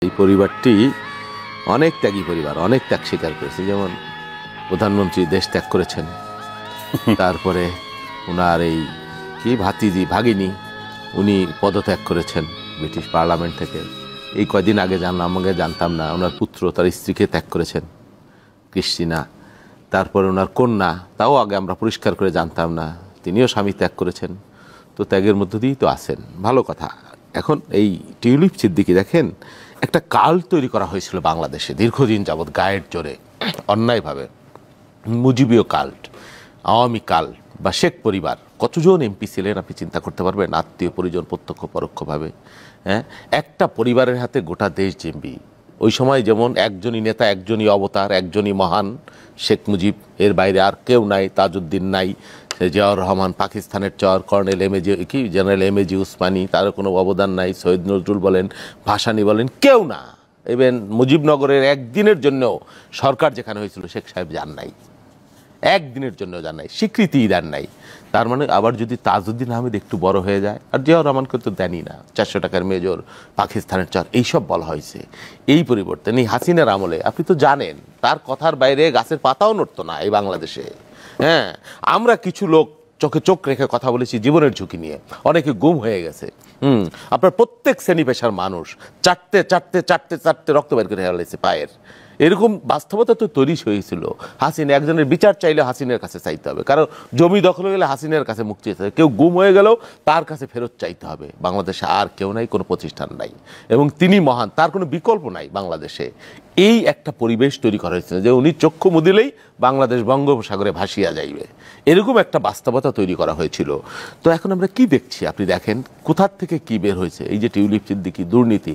এই পরিবারটি অনেক ত্যাগী পরিবার, অনেক ত্যাগ স্বীকার করেছে। যেমন প্রধানমন্ত্রী দেশ ত্যাগ করেছেন, তারপরে ওনার এই কি ভাগিনী উনি পদত্যাগ করেছেন ব্রিটিশ পার্লামেন্ট থেকে। এই কয়দিন আগে আমাকে জানতাম না, ওনার পুত্র তার স্ত্রীকে ত্যাগ করেছেন, ক্রিস্টিনা। তারপরে ওনার কন্যা, তাও আগে আমরা পরিষ্কার করে জানতাম না, তিনিও স্বামী ত্যাগ করেছেন। তো ত্যাগের মধ্য দিয়েই তো আছেন, ভালো কথা। এখন এই টিউলিপ সিদ্দিকী দেখেন, একটা কাল্ট তৈরি করা হয়েছিল বাংলাদেশে দীর্ঘদিন যাবৎ গায়ের জোরে অন্যায়ভাবে, মুজিবীয় কাল্ট, আওয়ামী কাল্ট বা শেখ পরিবার। কতজন এমপি ছিলেন আপনি চিন্তা করতে পারবেন, আত্মীয় পরিজন প্রত্যক্ষ পরোক্ষভাবে। হ্যাঁ, একটা পরিবারের হাতে গোটা দেশ জিম্বি। ওই সময় যেমন একজনই নেতা, একজনই অবতার, একজনই মহান, শেখ মুজিব, এর বাইরে আর কেউ নাই, তাজউদ্দিন নাই, জিয়াউর রহমান পাকিস্তানের চর, কর্নেল জেনারেল এমএজি উসমানী, তারও কোনো অবদান নাই, সৈয়দ নজরুল বলেন, ভাসানী বলেন, কেউ না। ইভেন মুজিবনগরের একদিনের জন্যও সরকার যেখানে হয়েছিল শেখ সাহেব যান নাই, একদিনের জন্য যান নাই, স্বীকৃতিই দেন নাই। তার মানে আবার যদি তাজউদ্দিন আহমেদ একটু বড় হয়ে যায়, আর জিয়াউর রহমানকে তো দেনই না, 400 টাকার মেজর, পাকিস্তানের চর, এইসব বলা হয়েছে। এই পরিবর্তন এই হাসিনার আমলে আপনি তো জানেন, তার কথার বাইরে গাছের পাতাও নড়তো না এই বাংলাদেশে। হ্যাঁ, আমরা কিছু লোক চোখে চোখ রেখে কথা বলেছি জীবনের ঝুঁকি নিয়ে, অনেকে গুম হয়ে গেছে। আপনার প্রত্যেক শ্রেণী পেশার মানুষ চাটতে চাটতে চাটতে চাটতে রক্ত বের করে ফেলেছে পায়ের। এরকম বাস্তবতা তো তৈরি হয়েছিল। হাসিনা, একজনের বিচার চাইলে হাসিনের কাছে চাইতে হবে, কারণ জমি দখল হয়ে গেলে হাসিনের কাছে মুক্তি চাইতে হবে, কেউ গুম হয়ে গেলেও তার কাছে ফেরত চাইতে হবে। বাংলাদেশে আর কেউ নাই, কোনো প্রতিষ্ঠান নাই, এবং তিনি মহান, তার কোনো বিকল্প নাই বাংলাদেশে। এই একটা পরিবেশ তৈরি করা হয়েছিল যে উনি চক্ষু মুদিলেই বাংলাদেশ বঙ্গোপসাগরে ভাসিয়া যাইবে, এরকম একটা বাস্তবতা তৈরি করা হয়েছিল। তো এখন আমরা কি দেখছি আপনি দেখেন, কোথার থেকে কি বের হয়েছে, এই যে টিউলিপ সিদ্দিকী দুর্নীতি।